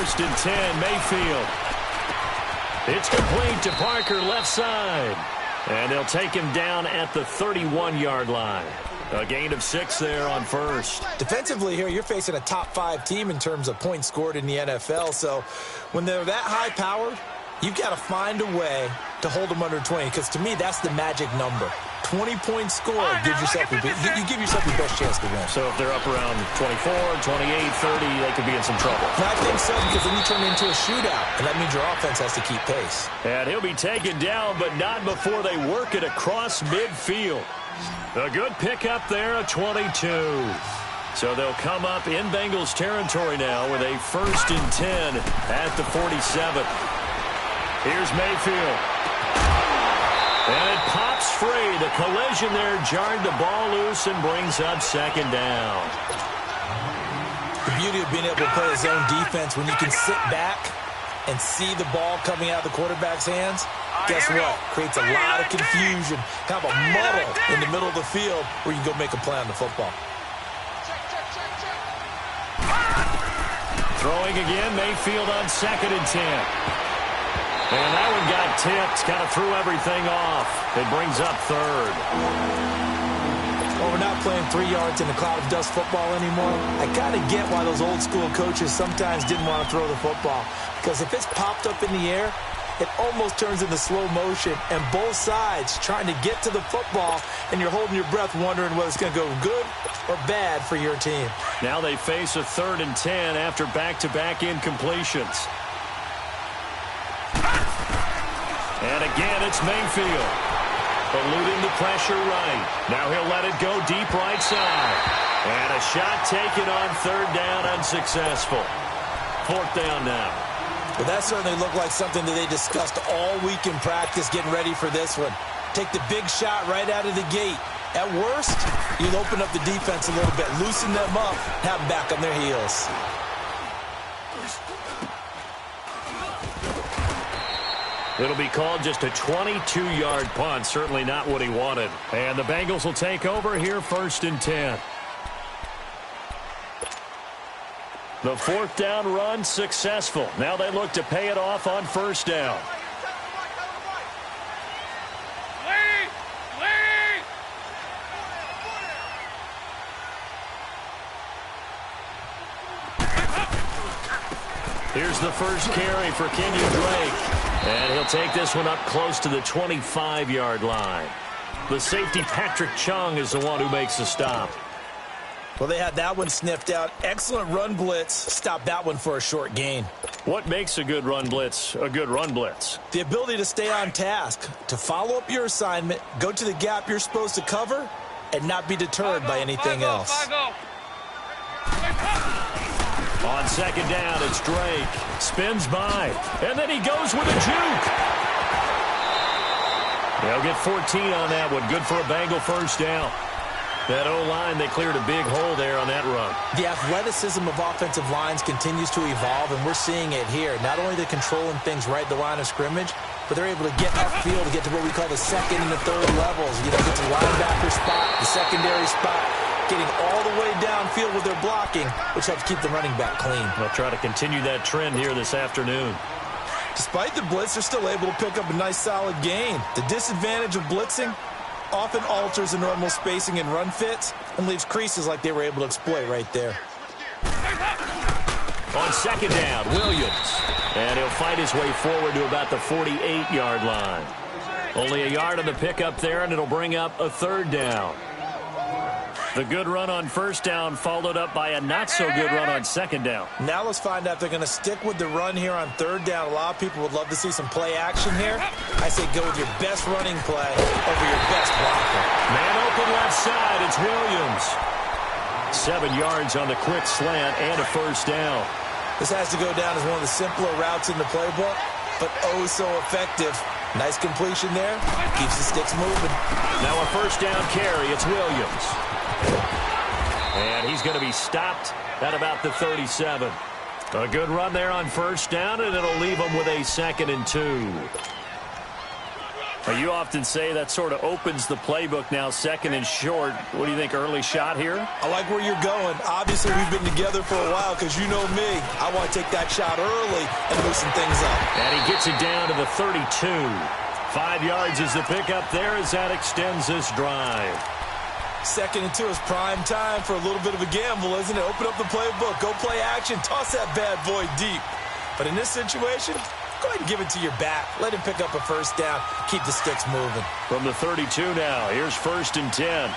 first and 10, Mayfield. It's complete to Parker, left side. And they'll take him down at the 31-yard line. A gain of 6 there on first. Defensively here, you're facing a top-5 team in terms of points scored in the NFL. So when they're that high-powered, you've got to find a way to hold them under 20. Because to me, that's the magic number. 20-point score gives yourself you give yourself your best chance to win. So if they're up around 24, 28, 30, they could be in some trouble. And I think so, because then you turn it into a shootout, and that means your offense has to keep pace. And he'll be taken down, but not before they work it across midfield. A good pickup there, a 22. So they'll come up in Bengals territory now with a first and 10 at the 47. Here's Mayfield. And it pops free. The collision there jarred the ball loose and brings up second down. The beauty of being able to play a zone defense when you can sit back and see the ball coming out of the quarterback's hands, guess what? Creates a lot of confusion, kind of a muddle in the middle of the field where you can go make a play on the football. Throwing again, Mayfield on second and 10. And that one got tipped, kind of threw everything off. It brings up third. Well, we're not playing 3 yards in a cloud of dust football anymore. I kind of get why those old school coaches sometimes didn't want to throw the football. Because if it's popped up in the air, it almost turns into slow motion. And both sides trying to get to the football, and you're holding your breath wondering whether it's going to go good or bad for your team. Now they face a third and 10 after back-to-back incompletions. And again, it's Mayfield. Eluding the pressure right. Now he'll let it go deep right side. And a shot taken on third down, unsuccessful. Fourth down now. Well, that certainly looked like something that they discussed all week in practice getting ready for this one. Take the big shot right out of the gate. At worst, you'll open up the defense a little bit, loosen them up, have them back on their heels. It'll be called just a 22-yard punt. Certainly not what he wanted. And the Bengals will take over here first and 10. The fourth down run successful. Now they look to pay it off on first down. Here's the first carry for Kenyon Drake. And he'll take this one up close to the 25-yard line. The safety, Patrick Chung, is the one who makes the stop. Well, they had that one sniffed out. Excellent run blitz. Stopped that one for a short gain. What makes a good run blitz a good run blitz? The ability to stay on task, to follow up your assignment, go to the gap you're supposed to cover, and not be deterred by anything else. On second down, it's Drake. Spins by. And then he goes with a juke. They'll get 14 on that one. Good for a Bengal first down. That O-line, they cleared a big hole there on that run. The athleticism of offensive lines continues to evolve, and we're seeing it here. Not only they're controlling things right at the line of scrimmage, but they're able to get upfield to get to what we call the second and the third levels. You know, get to the linebacker spot, the secondary spot, getting all the way downfield with their blocking, which helps keep the running back clean. They'll try to continue that trend here this afternoon. Despite the blitz, they're still able to pick up a nice solid gain. The disadvantage of blitzing often alters the normal spacing and run fits and leaves creases like they were able to exploit right there. On second down, Williams. And he'll fight his way forward to about the 48-yard line. Only a yard on the pickup there, and it'll bring up a third down. The good run on first down followed up by a not-so-good run on second down. Now let's find out if they're going to stick with the run here on third down. A lot of people would love to see some play action here. I say go with your best running play over your best blocker. Man open left side, it's Williams. 7 yards on the quick slant and a first down. This has to go down as one of the simpler routes in the playbook, but oh so effective. Nice completion there. Keeps the sticks moving. Now a first down carry, it's Williams. And he's going to be stopped at about the 37. A good run there on first down, and it'll leave him with a 2nd and 2. Well, you often say that sort of opens the playbook now, second and short. What do you think, early shot here? I like where you're going. Obviously, we've been together for a while because you know me. I want to take that shot early and loosen things up. And he gets it down to the 32. 5 yards is the pickup there as that extends this drive. 2nd and 2 is prime time for a little bit of a gamble, isn't it? Open up the playbook, go play action, toss that bad boy deep. But in this situation, go ahead and give it to your back. Let him pick up a first down. Keep the sticks moving. From the 32 now, here's 1st and 10.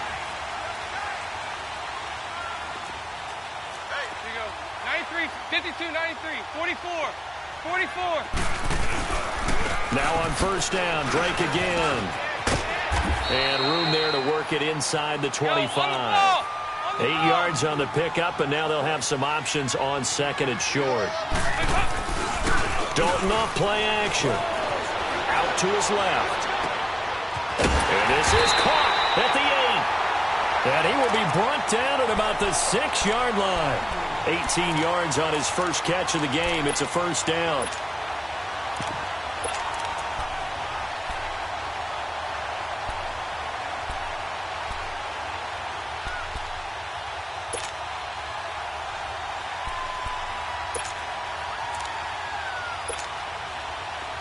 Hey, here you go. 93, 52, 93, 44, 44. Now on 1st down, Drake again. And room there to work it inside the 25. 8 yards on the pickup, and now they'll have some options on 2nd and short. Dalton off play action. Out to his left. And this is caught at the 8. And he will be brought down at about the 6-yard line. 18 yards on his first catch of the game. It's a 1st down.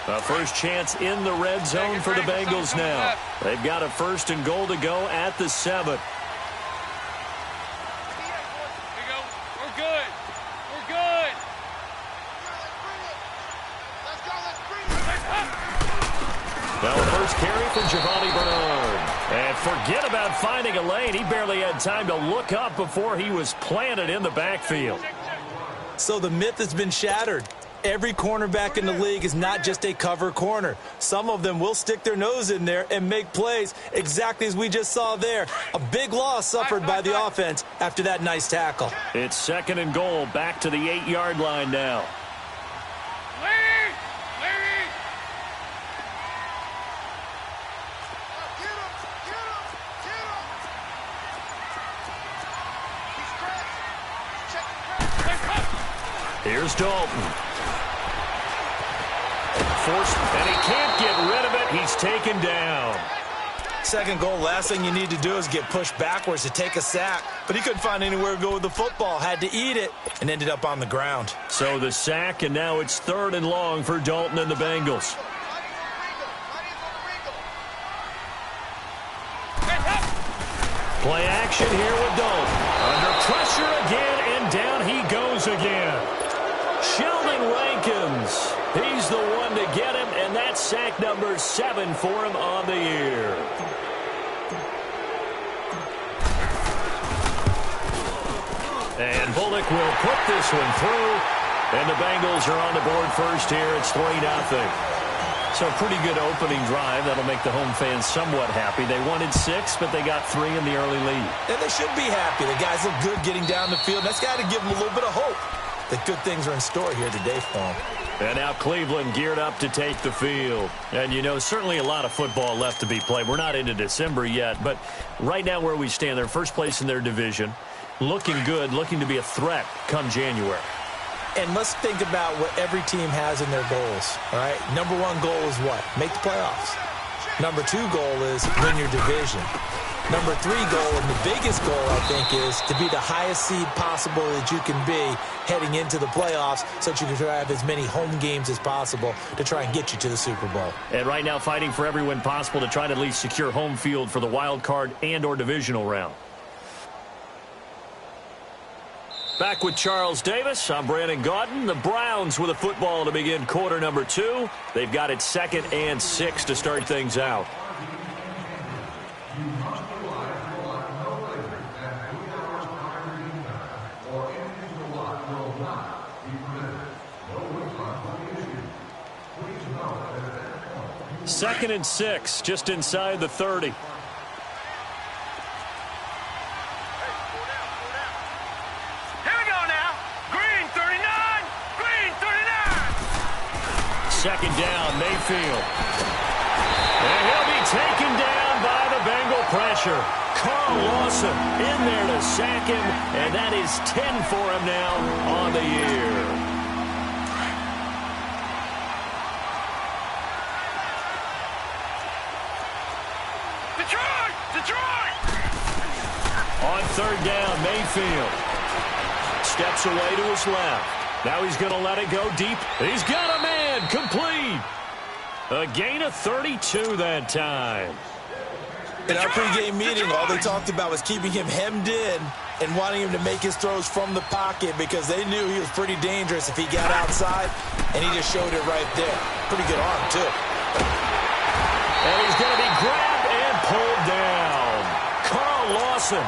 A first chance in the red zone for the Bengals now. They've got a 1st and goal to go at the 7. Here we go. We're good. We're good. Now a first carry from Giovanni Bernard. And forget about finding a lane. He barely had time to look up before he was planted in the backfield. So the myth has been shattered. Every cornerback in the league is not just a cover corner. Some of them will stick their nose in there and make plays exactly as we just saw there. A big loss suffered by the offense after that nice tackle. It's 2nd and goal, back to the 8-yard line now. Lead! Lead! Here's Dalton. Forced, and he can't get rid of it. He's taken down. 2nd goal, last thing you need to do is get pushed backwards to take a sack. But he couldn't find anywhere to go with the football. Had to eat it and ended up on the ground. So the sack, and now it's 3rd and long for Dalton and the Bengals. Play action here with Dalton. Under pressure again, and down he goes again. Sheldon Rankins. He's the one to get him, and that's sack number 7 for him on the year. And Bullock will put this one through, and the Bengals are on the board first here. It's 3-0. So a pretty good opening drive. That'll make the home fans somewhat happy. They wanted 6, but they got 3 in the early lead. And they should be happy. The guys look good getting down the field. That's got to give them a little bit of hope that good things are in store here today for them. And now Cleveland geared up to take the field. And, you know, certainly a lot of football left to be played. We're not into December yet, but right now where we stand, they're first place in their division. Looking good, looking to be a threat come January. And let's think about what every team has in their goals, all right? Number 1 goal is what? Make the playoffs. Number 2 goal is win your division. Number 3 goal, and the biggest goal, I think, is to be the highest seed possible that you can be heading into the playoffs so that you can have as many home games as possible to try and get you to the Super Bowl. And right now fighting for every win possible to try to at least secure home field for the wild card and or divisional round. Back with Charles Davis, I'm Brandon Gaudin. The Browns with a football to begin quarter number 2. They've got it 2nd and 6 to start things out. Second and 6, just inside the 30. Second down, Mayfield. And he'll be taken down by the Bengal pressure. Carl Lawson in there to sack him, and that is 10 for him now on the year. On third down, Mayfield steps away to his left. Now he's going to let it go deep. He's got a man. Complete. A gain of 32 that time. In our pregame meeting, all they talked about was keeping him hemmed in and wanting him to make his throws from the pocket because they knew he was pretty dangerous if he got outside, and he just showed it right there. Pretty good arm, too. And he's going to be grabbed and pulled down. Carl Lawson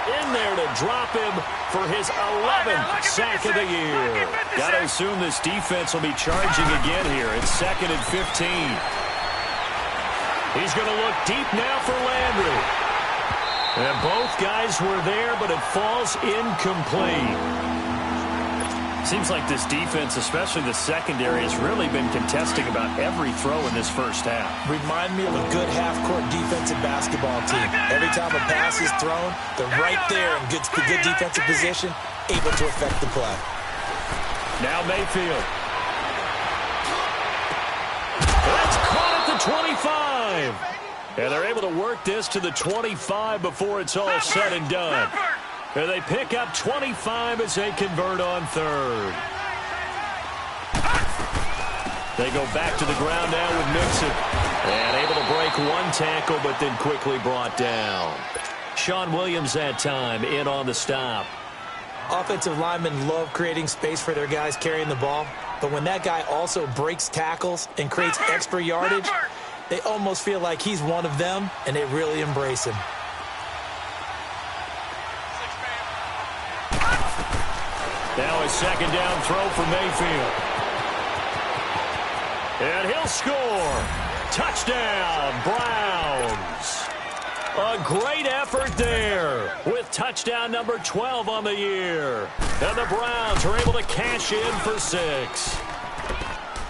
in there to drop him for his 11th sack of the year. Got to assume this defense will be charging again here. It's 2nd and 15. He's going to look deep now for Landry. And both guys were there, but it falls incomplete. Seems like this defense, especially the secondary, has really been contesting about every throw in this first half. Remind me of a good half-court defensive basketball team. Every time a pass is thrown, they're right there in good defensive position, able to affect the play. Now Mayfield. That's caught at the 25. And they're able to work this to the 25 before it's all said and done. And they pick up 25 as they convert on third. They go back to the ground now with Mixon. And able to break one tackle, but then quickly brought down. Sean Williams that time in on the stop. Offensive linemen love creating space for their guys carrying the ball. But when that guy also breaks tackles and creates extra yardage, they almost feel like he's one of them, and they really embrace him. Now a second down throw for Mayfield. And he'll score. Touchdown, Browns. A great effort there with touchdown number 12 on the year. And the Browns are able to cash in for 6.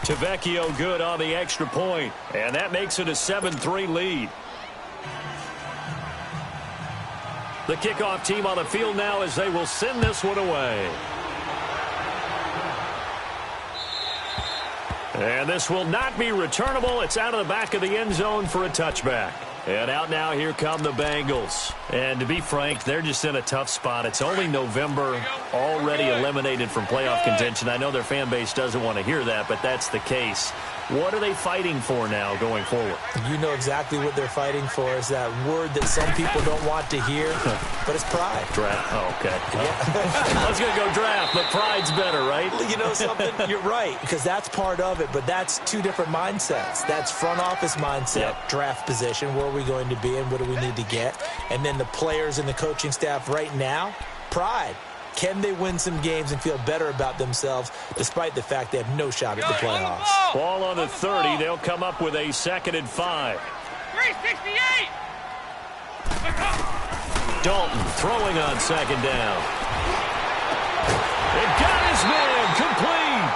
Tavecchio good on the extra point, and that makes it a 7-3 lead. The kickoff team on the field now as they will send this one away. And this will not be returnable. It's out of the back of the end zone for a touchback. And out now, here come the Bengals. And to be frank, they're just in a tough spot. It's only November, already eliminated from playoff contention. I know their fan base doesn't want to hear that, but that's the case. What are they fighting for now going forward? You know exactly what they're fighting for is that word that some people don't want to hear, but it's pride. Draft. Oh, okay. Yeah. I was going to go draft, but pride's better, right? You know something? You're right, because that's part of it, but that's two different mindsets. That's front office mindset, draft position, where are we going to be and what do we need to get? And then the players and the coaching staff right now, pride. Can they win some games and feel better about themselves despite the fact they have no shot at the playoffs? Ball on the 30. They'll come up with a 2nd and 5. 368. Dalton throwing on 2nd down. It got his man complete.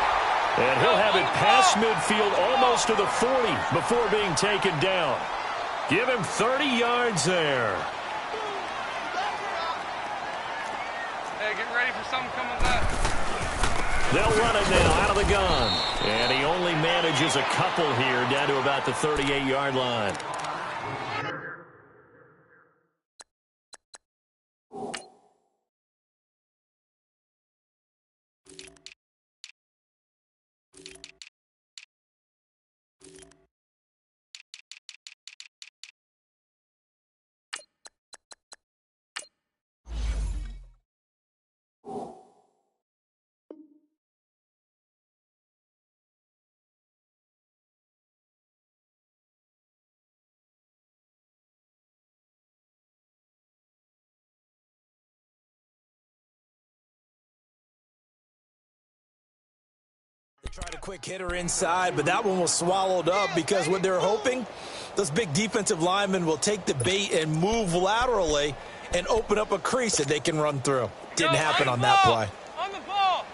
And he'll have it past midfield almost to the 40 before being taken down. Give him 30 yards there. Hey, get ready for something coming back. They'll run it now out of the gun. And he only manages a couple here down to about the 38-yard line. They tried a quick hitter inside, but that one was swallowed up because what they're hoping, those big defensive linemen will take the bait and move laterally and open up a crease that they can run through. Didn't happen on that play. On the ball.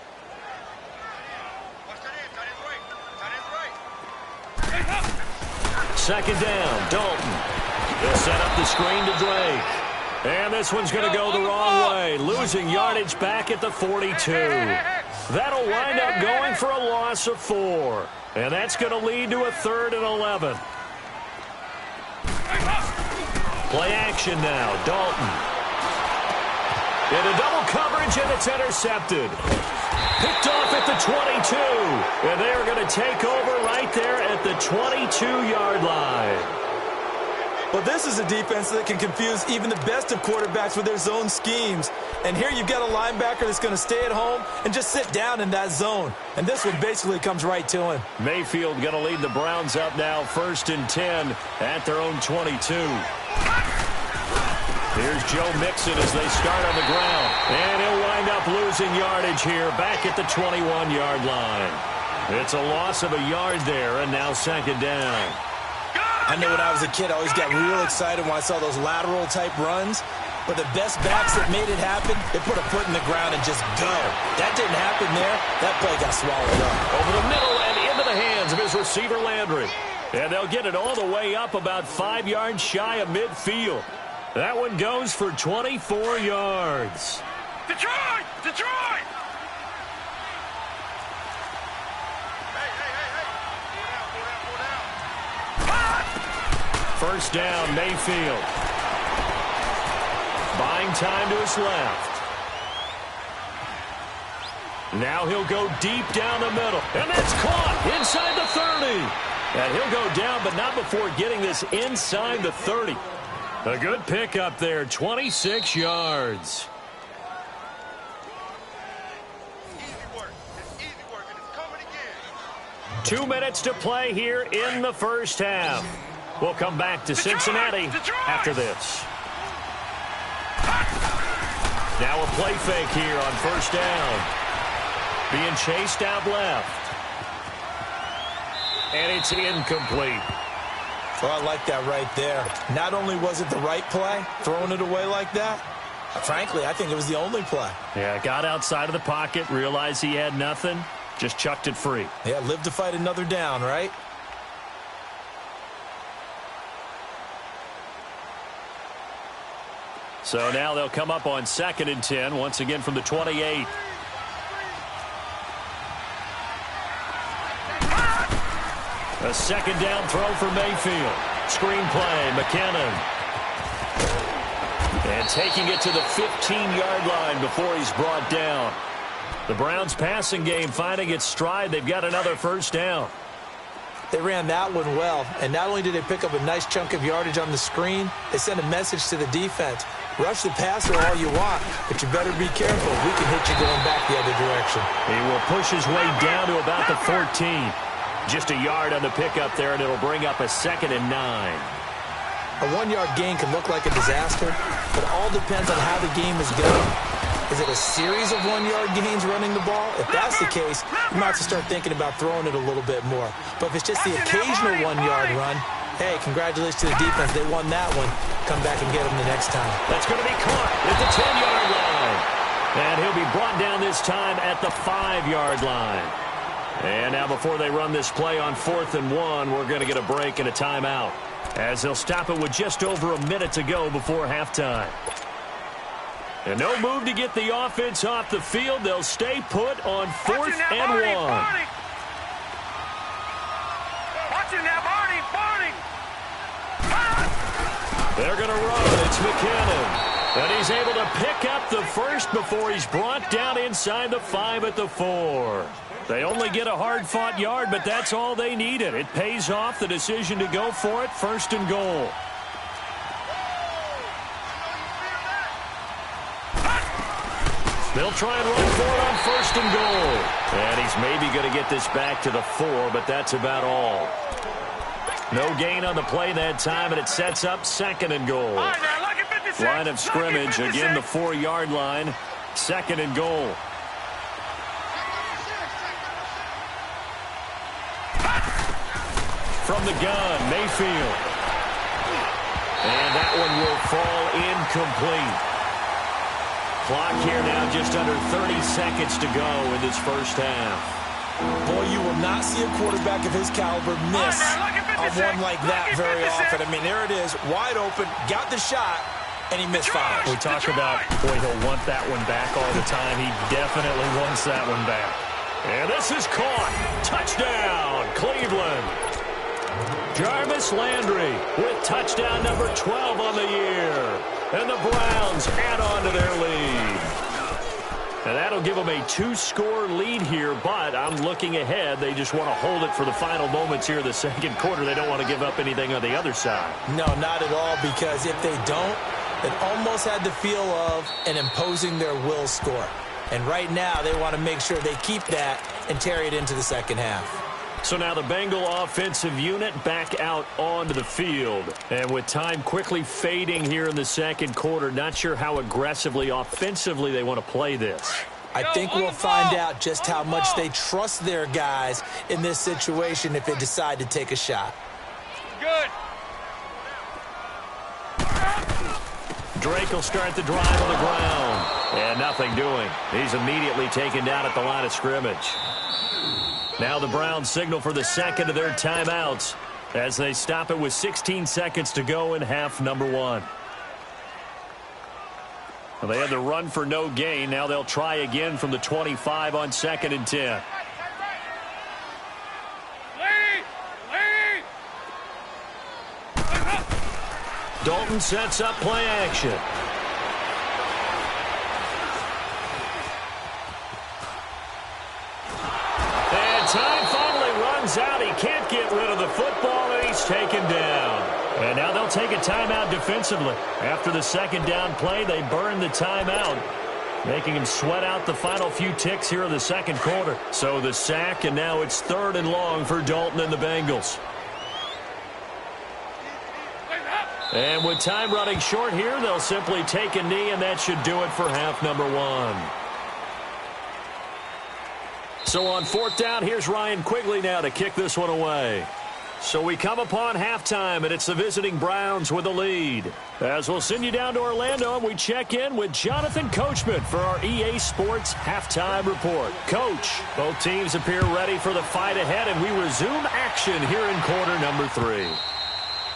Second down, Dalton. They'll set up the screen to Drake. And this one's going to go the wrong way, losing yardage back at the 42. That'll wind up going for a loss of 4. And that's going to lead to a 3rd and 11. Play action now. Dalton. Into double coverage, and it's intercepted. Picked off at the 22. And they are going to take over right there at the 22-yard line. Well, this is a defense that can confuse even the best of quarterbacks with their zone schemes. And here you've got a linebacker that's going to stay at home and just sit down in that zone. And this one basically comes right to him. Mayfield going to lead the Browns up now, 1st and 10 at their own 22. Here's Joe Mixon as they start on the ground. And he'll wind up losing yardage here back at the 21-yard line. It's a loss of a yard there, and now 2nd down. I know when I was a kid, I always got real excited when I saw those lateral-type runs. But the best backs that made it happen, they put a foot in the ground and just go. That didn't happen there. That play got swallowed up. Over the middle and into the hands of his receiver, Landry. And they'll get it all the way up about 5 yards shy of midfield. That one goes for 24 yards. Detroit! Detroit! First down, Mayfield. Buying time to his left. Now he'll go deep down the middle. And that's caught inside the 30. And he'll go down, but not before getting this inside the 30. A good pickup there, 26 yards. Easy work. It's easy work, and it's coming again. 2 minutes to play here in the first half. We'll come back to Cincinnati after this. Now a play fake here on first down. Being chased out left. And it's incomplete. Oh, I like that right there. Not only was it the right play, throwing it away like that, frankly, I think it was the only play. Yeah, got outside of the pocket, realized he had nothing, just chucked it free. Yeah, live to fight another down, right? So now they'll come up on 2nd and 10, once again from the 28. A 2nd down throw for Mayfield. Screen play, McKinnon. And taking it to the 15-yard line before he's brought down. The Browns passing game finding its stride. They've got another first down. They ran that one well, and not only did they pick up a nice chunk of yardage on the screen, they sent a message to the defense. Rush the passer all you want, but you better be careful. We can hit you going back the other direction. He will push his way down to about the 14. Just a yard on the pickup there, and it'll bring up a 2nd and 9. A 1-yard gain can look like a disaster, but it all depends on how the game is going. Is it a series of 1-yard gains running the ball? If that's the case, you might have to start thinking about throwing it a little bit more. But if it's just the occasional 1-yard run, hey, congratulations to the defense. They won that one. Come back and get them the next time. That's going to be caught at the 10-yard line. And he'll be brought down this time at the 5-yard line. And now before they run this play on 4th and 1, we're going to get a break and a timeout, as they'll stop it with just over a minute to go before halftime. And no move to get the offense off the field. They'll stay put on 4th and 1. Watching that, Barney! They're going to run. It's McKinnon. And he's able to pick up the first before he's brought down inside the 5 at the 4. They only get a hard-fought yard, but that's all they needed. It pays off the decision to go for it, 1st and goal. They'll try and run for it on 1st and goal. And he's maybe going to get this back to the 4, but that's about all. No gain on the play that time, and it sets up 2nd and goal. Line of scrimmage, again the 4-yard line, 2nd and goal. From the gun, Mayfield. And that one will fall incomplete. Clock here now just under 30 seconds to go in this first half. Boy, you will not see a quarterback of his caliber miss a one like that very often. I mean, there it is, wide open, got the shot, and he misfires. We talk about, boy, he'll want that one back all the time. He definitely wants that one back. And this is caught. Touchdown, Cleveland. Jarvis Landry with touchdown number 12 on the year. And the Browns add on to their lead. And that'll give them a 2-score lead here, but I'm looking ahead. They just want to hold it for the final moments here of the second quarter. They don't want to give up anything on the other side. No, not at all, because if they don't, it almost had the feel of an imposing their will score. And right now, they want to make sure they keep that and carry it into the second half. So now the Bengal offensive unit back out onto the field. And with time quickly fading here in the second quarter, not sure how aggressively, offensively they want to play this. I think we'll find out just how much they trust their guys in this situation if they decide to take a shot. Good. Drake will start the drive on the ground. And nothing doing. He's immediately taken down at the line of scrimmage. Now the Browns signal for the second of their timeouts as they stop it with 16 seconds to go in half number 1. Well, they had the run for no gain. Now they'll try again from the 25 on 2nd and 10. Dalton sets up play action. Time finally runs out. He can't get rid of the football, and he's taken down. And now they'll take a timeout defensively. After the second down play, they burn the timeout, making him sweat out the final few ticks here in the second quarter. So the sack, and now it's 3rd and long for Dalton and the Bengals. And with time running short here, they'll simply take a knee, and that should do it for half number 1. So on 4th down, here's Ryan Quigley now to kick this one away. So we come upon halftime, and it's the visiting Browns with the lead. As we'll send you down to Orlando, and we check in with Jonathan Coachman for our EA Sports Halftime Report. Coach, both teams appear ready for the fight ahead, and we resume action here in quarter number 3.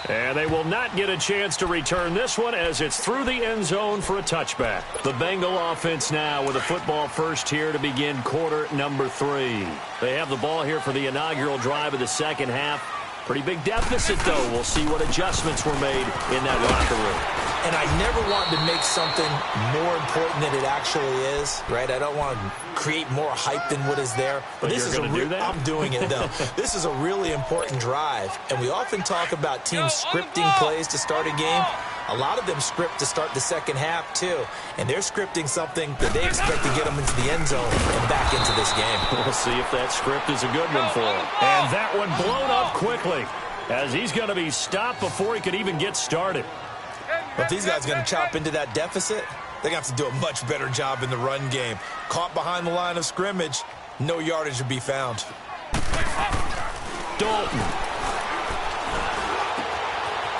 And they will not get a chance to return this one as it's through the end zone for a touchback. The Bengal offense now with a football first here to begin quarter number 3. They have the ball here for the inaugural drive of the second half. Pretty big deficit, though. We'll see what adjustments were made in that locker room. And I never want to make something more important than it actually is, right? I don't want to create more hype than what is there. But this is I'm doing it, though. This is a really important drive. And we often talk about teams scripting plays to start a game. A lot of them script to start the second half, too. And they're scripting something that they expect to get them into the end zone and back into this game. We'll see if that script is a good one for him. And that one blown up quickly as he's going to be stopped before he could even get started. But if these guys are going to chop into that deficit, they're going to have to do a much better job in the run game. Caught behind the line of scrimmage, no yardage to be found. Dalton.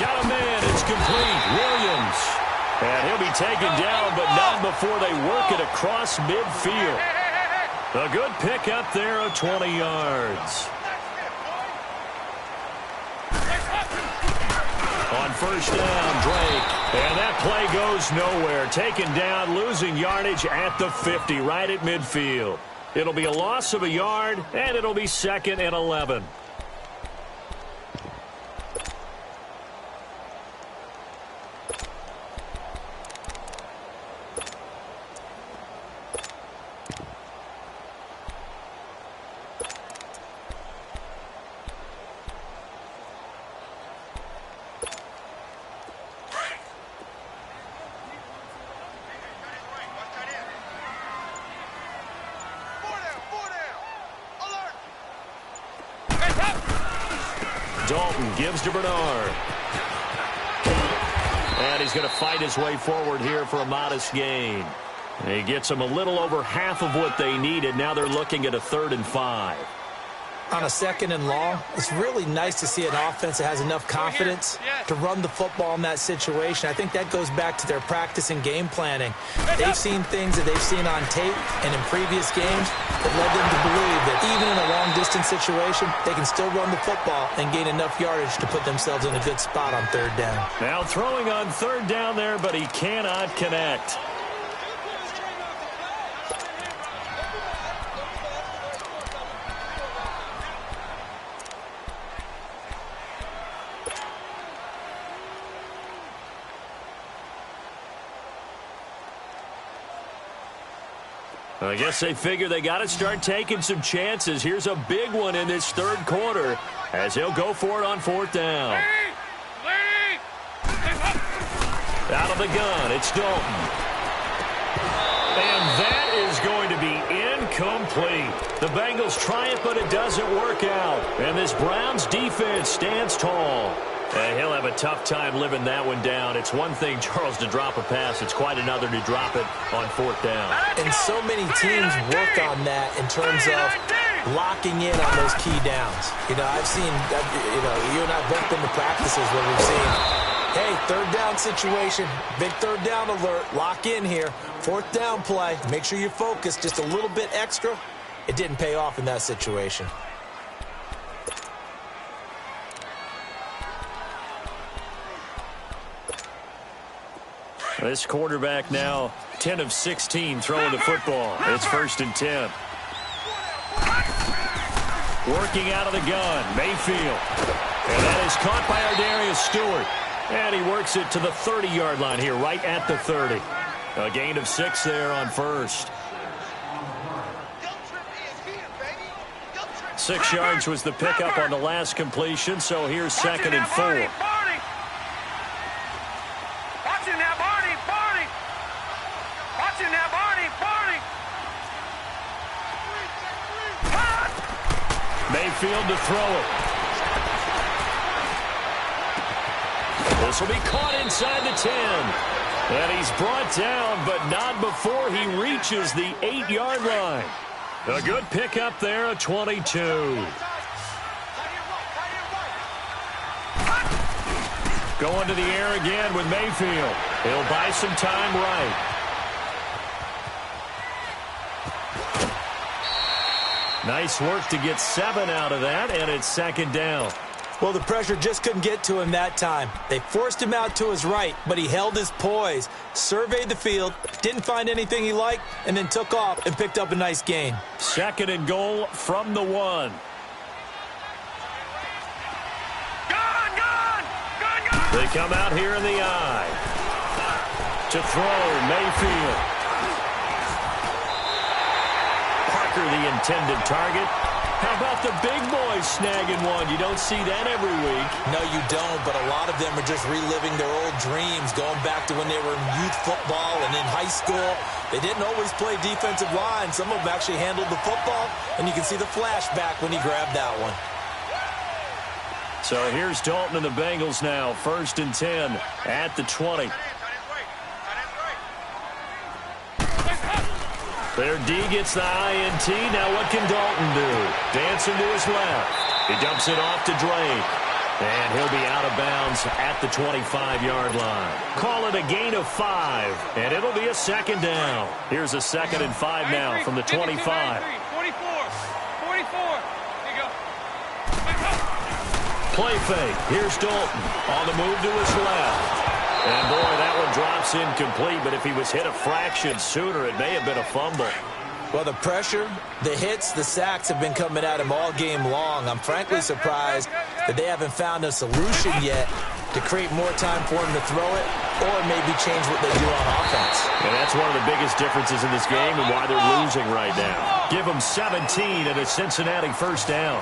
Got a man. It's complete. Williams. And he'll be taken down, but not before they work it across midfield. A good pickup there of 20 yards. On first down, Drake. And that play goes nowhere. Taken down, losing yardage at the 50, right at midfield. It'll be a loss of a yard, and it'll be 2nd and 11. Dalton gives to Bernard. And he's going to fight his way forward here for a modest gain. And he gets them a little over half of what they needed. Now they're looking at a 3rd and 5. On a 2nd and long, it's really nice to see an offense that has enough confidence to run the football in that situation. I think that goes back to their practice and game planning. They've seen things that they've seen on tape and in previous games that led them to believe that even in a long-distance situation, they can still run the football and gain enough yardage to put themselves in a good spot on 3rd down. Now throwing on 3rd down there, but he cannot connect. I guess they figure they got to start taking some chances. Here's a big one in this third quarter as he'll go for it on fourth down. Out of the gun, it's Dalton. And that is going to be incomplete. The Bengals try it, but it doesn't work out. And this Browns defense stands tall. And he'll have a tough time living that one down. It's one thing, Charles, to drop a pass. It's quite another to drop it on fourth down. And so many teams work on that in terms of locking in on those key downs. You know, I've seen, you and I have both been to practices where we've seen, hey, third down situation, big third down alert, lock in here, fourth down play, make sure you're focused just a little bit extra. It didn't pay off in that situation. This quarterback now 10 of 16 throwing the football. It's 1st and 10. Working out of the gun, Mayfield. And that is caught by Ardarius Stewart. And he works it to the 30-yard line here, right at the 30. A gain of 6 there on first. 6 yards was the pickup on the last completion, so here's 2nd and 4. Mayfield to throw it. This will be caught inside the 10. And he's brought down, but not before he reaches the 8-yard line. A good pickup there, a 22. Going to the air again with Mayfield. He'll buy some time right. Nice work to get 7 out of that, and it's 2nd down. Well, the pressure just couldn't get to him that time. They forced him out to his right, but he held his poise, surveyed the field, didn't find anything he liked, and then took off and picked up a nice gain. 2nd and goal from the 1. They come out here in the eye. To throw, Mayfield. Parker, the intended target. How about the big boys snagging one? You don't see that every week. No, you don't, but a lot of them are just reliving their old dreams, going back to when they were in youth football and in high school. They didn't always play defensive line. Some of them actually handled the football, and you can see the flashback when he grabbed that one. So here's Dalton and the Bengals now, 1st and 10 at the 20. Their D gets the INT. Now what can Dalton do? Dancing to his left. He dumps it off to Drake. And he'll be out of bounds at the 25-yard line. Call it a gain of 5. And it'll be a 2nd down. Here's a 2nd and 5 now from the 25. 44. 44. Here you go. Play fake. Here's Dalton on the move to his left. And, boy, that one drops incomplete, but if he was hit a fraction sooner, it may have been a fumble. Well, the pressure, the hits, the sacks have been coming at him all game long. I'm frankly surprised that they haven't found a solution yet to create more time for him to throw it or maybe change what they do on offense. And that's one of the biggest differences in this game and why they're losing right now. Give them 17 and a Cincinnati 1st down.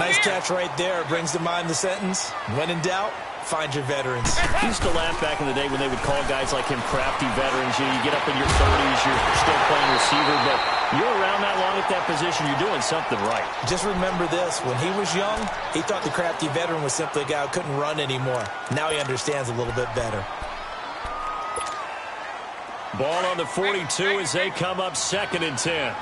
Nice catch right there. Brings to mind the sentence, when in doubt, find your veterans. I used to laugh back in the day when they would call guys like him crafty veterans. You get up in your 30s, you're still playing receiver, but you're around that long at that position, you're doing something right. Just remember this. When he was young, he thought the crafty veteran was simply a guy who couldn't run anymore. Now he understands a little bit better. Ball on the 42 as they come up 2nd and 10.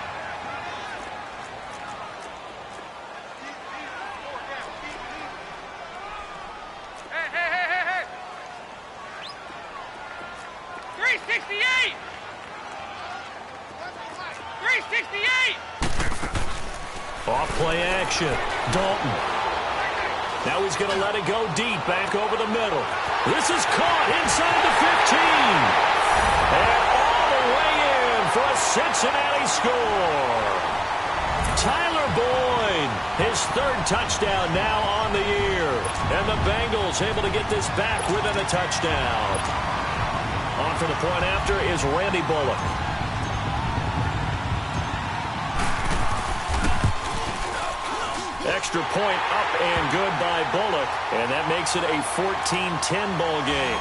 Off play action. Dalton. Now he's going to let it go deep, back over the middle. This is caught inside the 15. And all the way in for a Cincinnati score. Tyler Boyd, his 3rd touchdown now on the year. And the Bengals able to get this back within a touchdown. On for the point after is Randy Bullock. extra point up and good by Bullock, and that makes it a 14-10 ball game.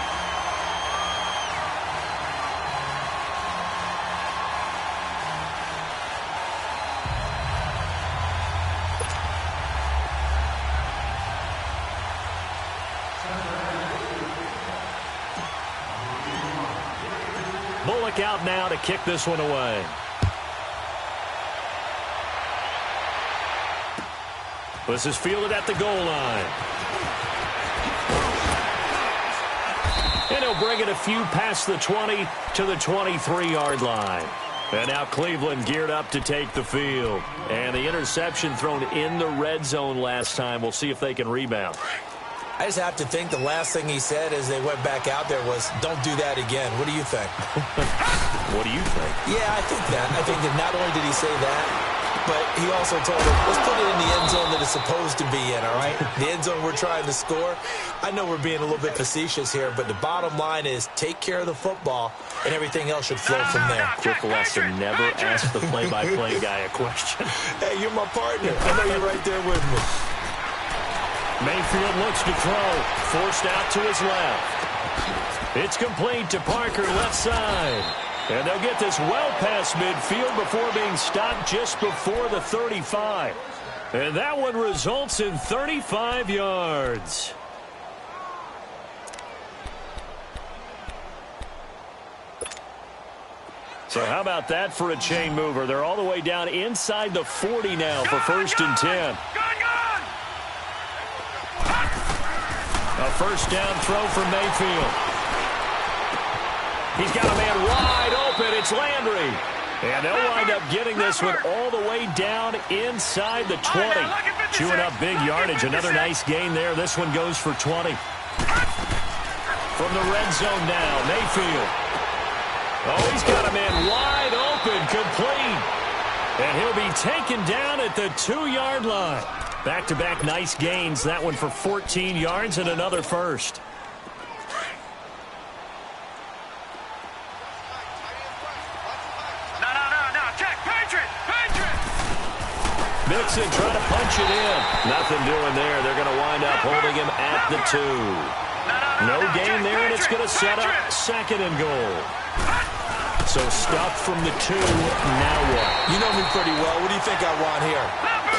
Bullock out now to kick this one away. This is fielded at the goal line. And he'll bring it a few past the 20 to the 23-yard line. And now Cleveland geared up to take the field. And the interception thrown in the red zone last time. We'll see if they can rebound. I just have to think the last thing he said as they went back out there was, don't do that again. What do you think? What do you think? Yeah, I think that. I think that not only did he say that, but he also told them, let's put it in the end zone that it's supposed to be in, all right? The end zone we're trying to score. I know we're being a little bit facetious here, but the bottom line is take care of the football, and everything else should flow from there. Quick lesson, never ask the play-by-play guy a question. Hey, you're my partner. I know you're right there with me. Mayfield looks to throw. Forced out to his left. It's complete to Parker, left side. And they'll get this well past midfield before being stopped just before the 35. And that one results in 35 yards. So how about that for a chain mover? They're all the way down inside the 40 now for first and 10. A first down throw for Mayfield. He's got a man wide open. It's Landry. And they'll wind up getting this one all the way down inside the 20. Chewing up big yardage. Another nice gain there. This one goes for 20. From the red zone now, Mayfield. Oh, he's got a man wide open, complete. And he'll be taken down at the 2-yard line. Back-to-back nice gains. That one for 14 yards and another first. No. Check. Patriot. Mixon trying to punch it in. Nothing doing there. They're going to wind up holding him at the 2. No gain there, and it's going to set up second and goal. So stuffed from the 2. Now what? You know me pretty well. What do you think I want here?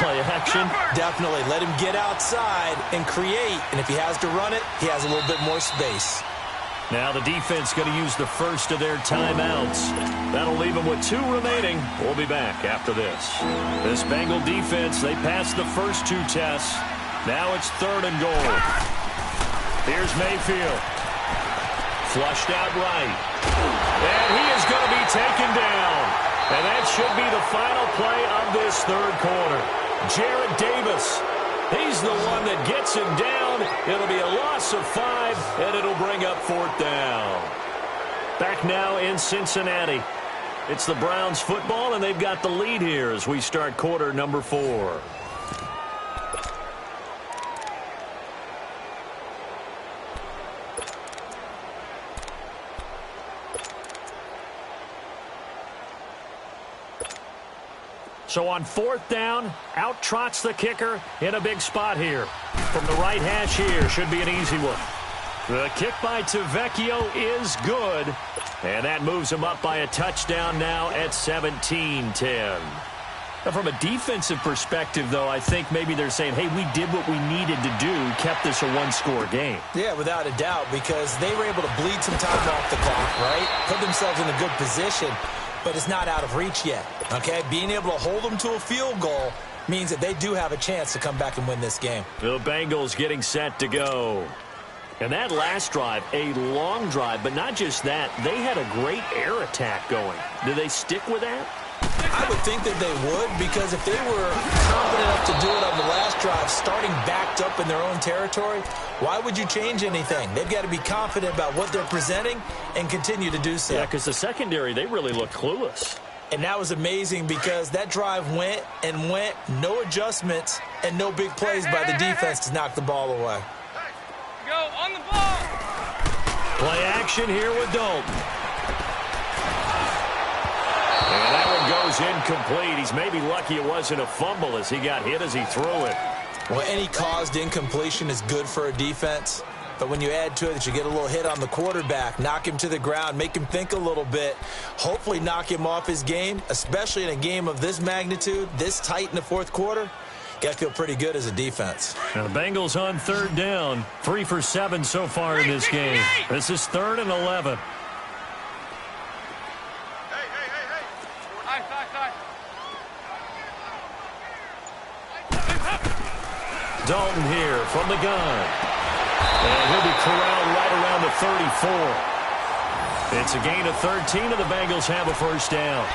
Play action? Definitely. Let him get outside and create. And if he has to run it, he has a little bit more space. Now the defense going to use the first of their timeouts. That'll leave them with 2 remaining. We'll be back after this. This Bengal defense, they passed the first 2 tests. Now it's 3rd and goal. Here's Mayfield. Flushed out right. And he is going to be taken down. And that should be the final play of this 3rd quarter. Jarrett Davis. He's the one that gets him down. It'll be a loss of 5, and it'll bring up 4th down. Back now in Cincinnati. It's the Browns football, and they've got the lead here as we start quarter number 4. So on 4th down, out trots the kicker in a big spot here. From the right hash here, should be an easy one. The kick by Tavecchio is good. And that moves him up by a touchdown now at 17-10. Now from a defensive perspective, though, I think maybe they're saying, hey, we did what we needed to do, kept this a 1-score game. Yeah, without a doubt, because they were able to bleed some time off the clock, right? Put themselves in a good position. But it's not out of reach yet, okay? Being able to hold them to a field goal means that they do have a chance to come back and win this game. The Bengals getting set to go. And that last drive, a long drive, but not just that. They had a great air attack going. Do they stick with that? I would think that they would, because if they were confident enough to do it on the last drive, starting backed up in their own territory, why would you change anything? They've got to be confident about what they're presenting and continue to do so. Yeah, because the secondary, they really looked clueless. And that was amazing because that drive went and went, no adjustments, and no big plays by the defense to knock the ball away. Go on the ball. Play action here with Dalton. And that one goes incomplete. He's maybe lucky it wasn't a fumble as he got hit as he threw it. Well, any caused incompletion is good for a defense. But when you add to it that you get a little hit on the quarterback, knock him to the ground, make him think a little bit, hopefully knock him off his game, especially in a game of this magnitude, this tight in the fourth quarter, got to feel pretty good as a defense. Now the Bengals on third down, 3 for 7 so far in this game. This is 3rd and 11. Dalton here from the gun. And he'll be corralled right around the 34. It's a gain of 13, and the Bengals have a first down.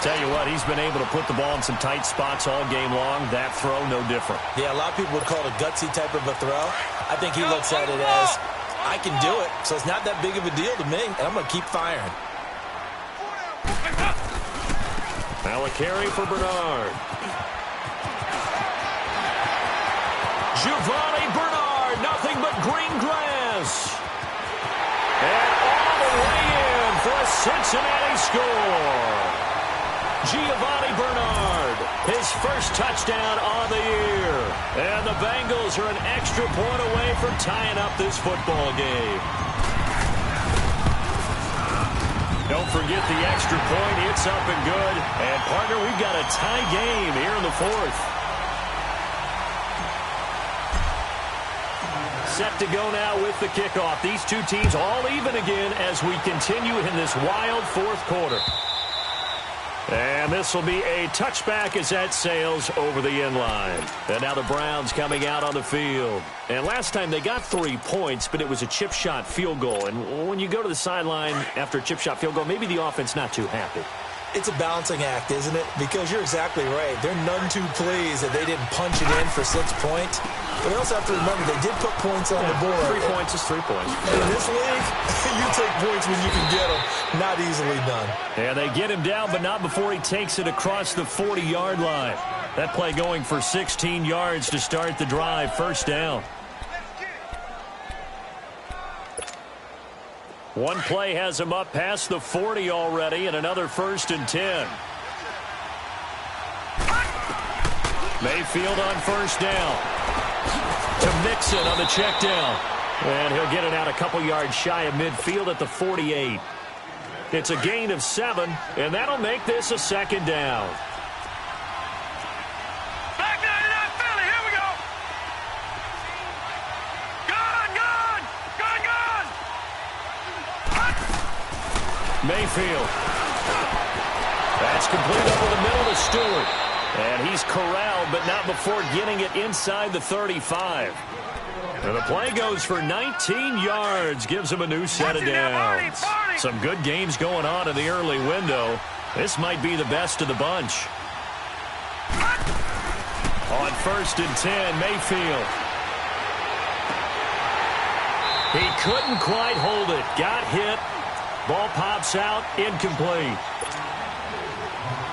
Tell you what, he's been able to put the ball in some tight spots all game long. That throw, no different. Yeah, a lot of people would call it a gutsy type of a throw. I think he looks at it as, I can do it, so it's not that big of a deal to me, and I'm going to keep firing. Now a carry for Bernard. Giovanni Bernard, nothing but green grass. And all the way in for a Cincinnati score. Giovanni Bernard, his first touchdown on the year. And the Bengals are an extra point away from tying up this football game. Don't forget the extra point. It's up and good. And, partner, we've got a tie game here in the fourth. Set to go now with the kickoff. These two teams all even again as we continue in this wild fourth quarter. And this will be a touchback as that sails over the end line. And now the Browns coming out on the field. And last time they got 3 points, but it was a chip shot field goal. And when you go to the sideline after a chip shot field goal, maybe the offense not too happy. It's a balancing act, isn't it? Because you're exactly right. They're none too pleased that they didn't punch it in for 6 points. But we also have to remember they did put points on the board. 3 points is 3 points. And in this league, you take points when you can get them. Not easily done. And they get him down, but not before he takes it across the 40-yard line. That play going for 16 yards to start the drive. First down. One play has him up past the 40 already, and another 1st and 10. Mayfield on first down. To Mixon on the check down. And he'll get it out a couple yards shy of midfield at the 48. It's a gain of 7, and that'll make this a 2nd down. Mayfield. That's complete over the middle to Stewart. And he's corralled, but not before getting it inside the 35. And the play goes for 19 yards. Gives him a new set of downs. Some good games going on in the early window. This might be the best of the bunch. On 1st and 10, Mayfield. He couldn't quite hold it. Got hit. Ball pops out, incomplete.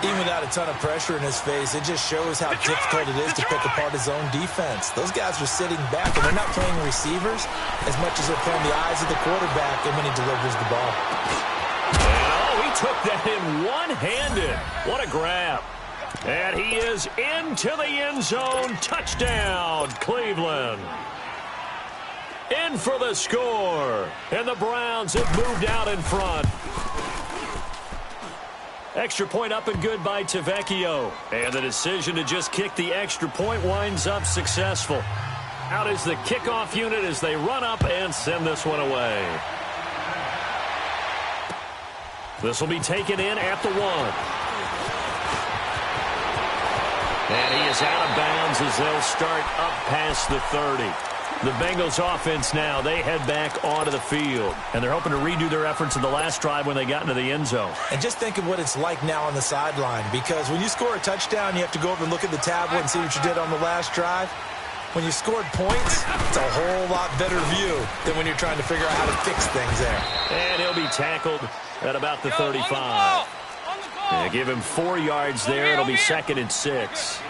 Even without a ton of pressure in his face, it just shows how difficult it is to pick apart his own defense. Those guys are sitting back, and they're not playing receivers as much as they're playing the eyes of the quarterback and when he delivers the ball. And, oh, he took that in one-handed. What a grab. And he is into the end zone. Touchdown, Cleveland. In for the score. And the Browns have moved out in front. Extra point up and good by Tavecchio. And the decision to just kick the extra point winds up successful. Out is the kickoff unit as they run up and send this one away. This will be taken in at the 1. And he is out of bounds as they'll start up past the 30. The Bengals offense now, they head back onto the field. And they're hoping to redo their efforts in the last drive when they got into the end zone. And just think of what it's like now on the sideline. Because when you score a touchdown, you have to go over and look at the tablet and see what you did on the last drive. When you scored points, it's a whole lot better view than when you're trying to figure out how to fix things there. And he'll be tackled at about the 35. Yeah, give him 4 yards there. It'll be 2nd and 6.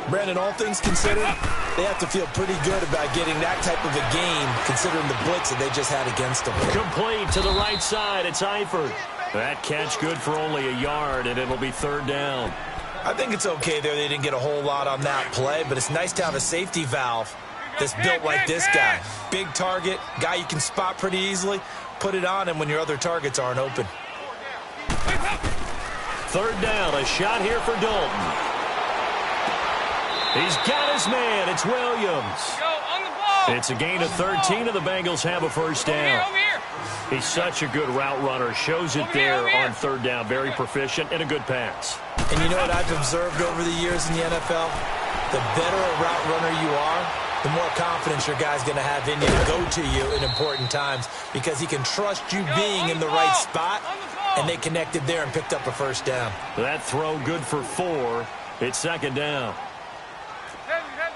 Brandon, all things considered, they have to feel pretty good about getting that type of a game, considering the blitz that they just had against them. Complete to the right side. It's Eifert. That catch good for only a yard, and it'll be 3rd down. I think it's okay there. They didn't get a whole lot on that play, but it's nice to have a safety valve that's built like this guy. Big target, guy you can spot pretty easily. Put it on him when your other targets aren't open. Third down, a shot here for Dalton. He's got his man. It's Williams. Go on the ball. It's a gain of 13, and the Bengals have a first down. Over here. He's such a good route runner. Shows it there on third down. Very proficient and a good pass. And you know what I've observed over the years in the NFL? The better a route runner you are, the more confidence your guy's going to have in you to go to you in important times because he can trust you being in the right spot, and they connected there and picked up a first down. That throw good for 4. It's second down. Heavy. Nice.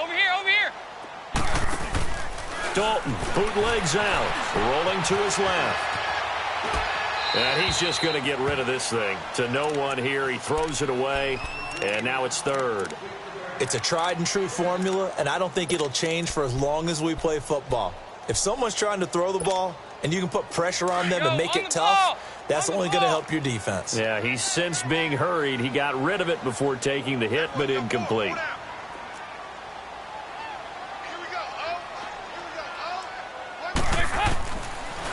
Over here. Dalton, bootlegs out, rolling to his left. And he's just going to get rid of this thing. To no one here, he throws it away, and now it's third. It's a tried-and-true formula, and I don't think it'll change for as long as we play football. If someone's trying to throw the ball, and you can put pressure on them and make it tough, that's only going to help your defense. Yeah, he's since being hurried. He got rid of it before taking the hit, but incomplete.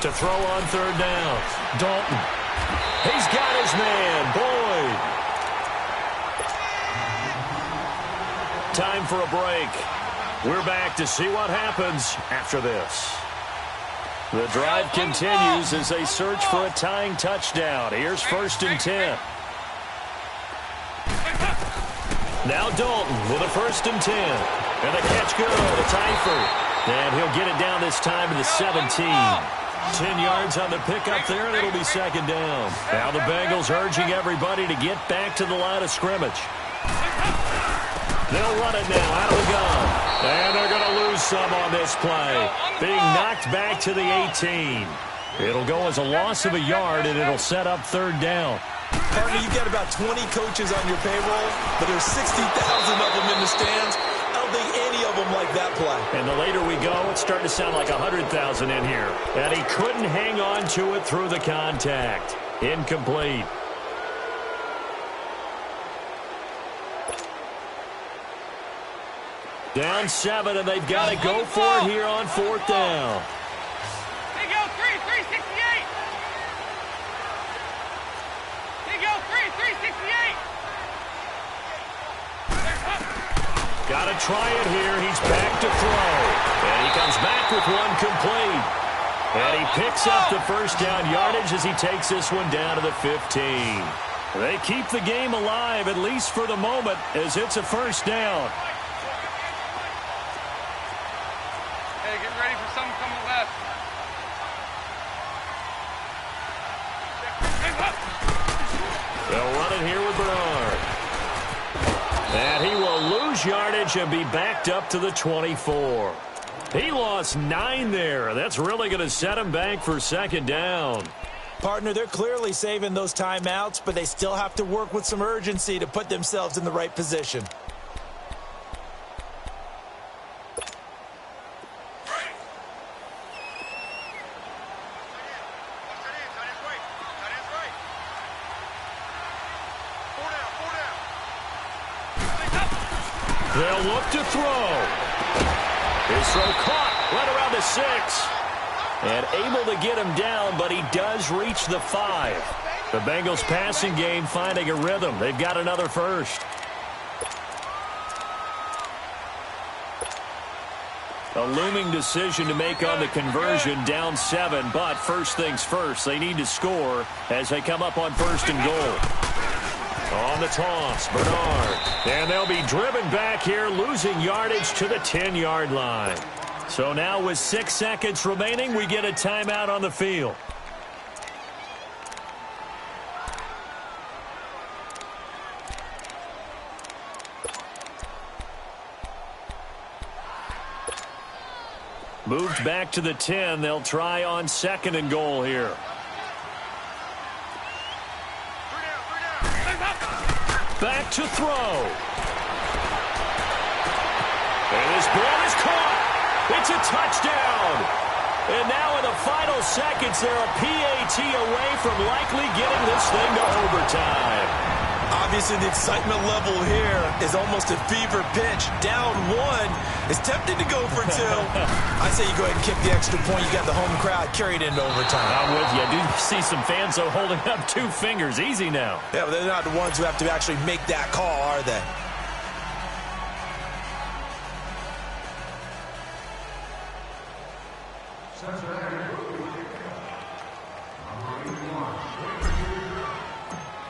To throw on third down, Dalton. He's got his man, Boyd. Time for a break. We're back to see what happens after this. The drive continues as they search for a tying touchdown. Here's 1st and 10. Now Dalton with a 1st and 10. And the catch good to Twyford. And he'll get it down this time to the 17. 10 yards on the pickup there, and it'll be second down. Now the Bengals urging everybody to get back to the line of scrimmage. They'll run it now out of the gun. And they're going to lose some on this play. Being knocked back to the 18. It'll go as a loss of a yard, and it'll set up third down. Partner, you've got about 20 coaches on your payroll, but there's 60,000 of them in the stands. I don't think any of them like that play. And the later we go, it's starting to sound like 100,000 in here. And he couldn't hang on to it through the contact. Incomplete. Down 7, and they've got to go for it here on 4th down. They go 368. They go 368. Got to try it here. He's back to throw. And he comes back with one complete. And he picks up the first down yardage as he takes this one down to the 15. They keep the game alive, at least for the moment, as it's a first down. Hey, get ready for something coming left. They'll run it here with Bernard. And he will lose yardage and be backed up to the 24. He lost 9 there. That's really going to set him back for second down. Partner, they're clearly saving those timeouts, but they still have to work with some urgency to put themselves in the right position. They'll look to throw. His throw caught right around the 6. And able to get him down, but he does reach the 5. The Bengals passing game finding a rhythm. They've got another first. A looming decision to make on the conversion, down 7. But first things first, they need to score as they come up on 1st and goal. On the toss, Bernard. And they'll be driven back here, losing yardage to the 10-yard line. So now with 6 seconds remaining, we get a timeout on the field. Moved back to the 10. They'll try on 2nd and goal here. Back to throw. And this ball is caught. It's a touchdown. And now in the final seconds, they're a PAT away from likely getting this thing to overtime. Obviously, the excitement level here is almost a fever pitch. Down one. It's tempting to go for two. I say you go ahead and kick the extra point. You got the home crowd carried into overtime. I'm with you. I do see some fans, though, holding up 2 fingers. Easy now. Yeah, but they're not the ones who have to actually make that call, are they?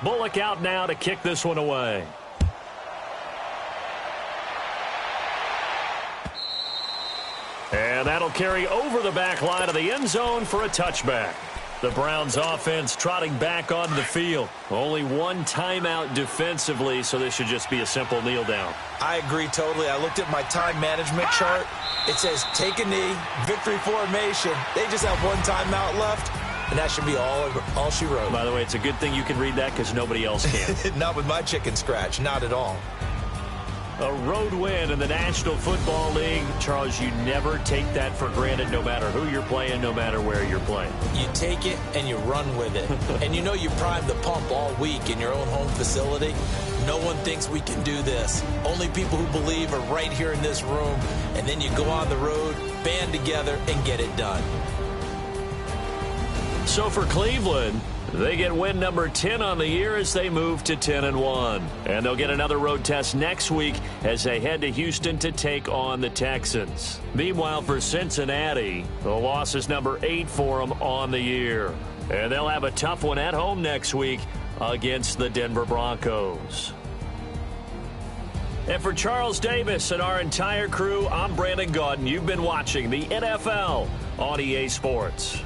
Bullock out now to kick this one away. And that'll carry over the back line of the end zone for a touchback. The Browns offense trotting back onto the field. Only one timeout defensively, so this should just be a simple kneel down. I agree totally. I looked at my time management chart. It says take a knee, victory formation. They just have one timeout left, and that should be all she wrote. By the way, it's a good thing you can read that because nobody else can. Not with my chicken scratch. Not at all. A road win in the National Football League. Charles, you never take that for granted no matter who you're playing, no matter where you're playing. You take it and you run with it. And you know you primed the pump all week in your own home facility. No one thinks we can do this. Only people who believe are right here in this room. And then you go on the road, band together, and get it done. So for Cleveland, they get win number 10 on the year as they move to 10-1. And they'll get another road test next week as they head to Houston to take on the Texans. Meanwhile, for Cincinnati, the loss is number 8 for them on the year. And they'll have a tough one at home next week against the Denver Broncos. And for Charles Davis and our entire crew, I'm Brandon Gaudin. You've been watching the NFL on EA Sports.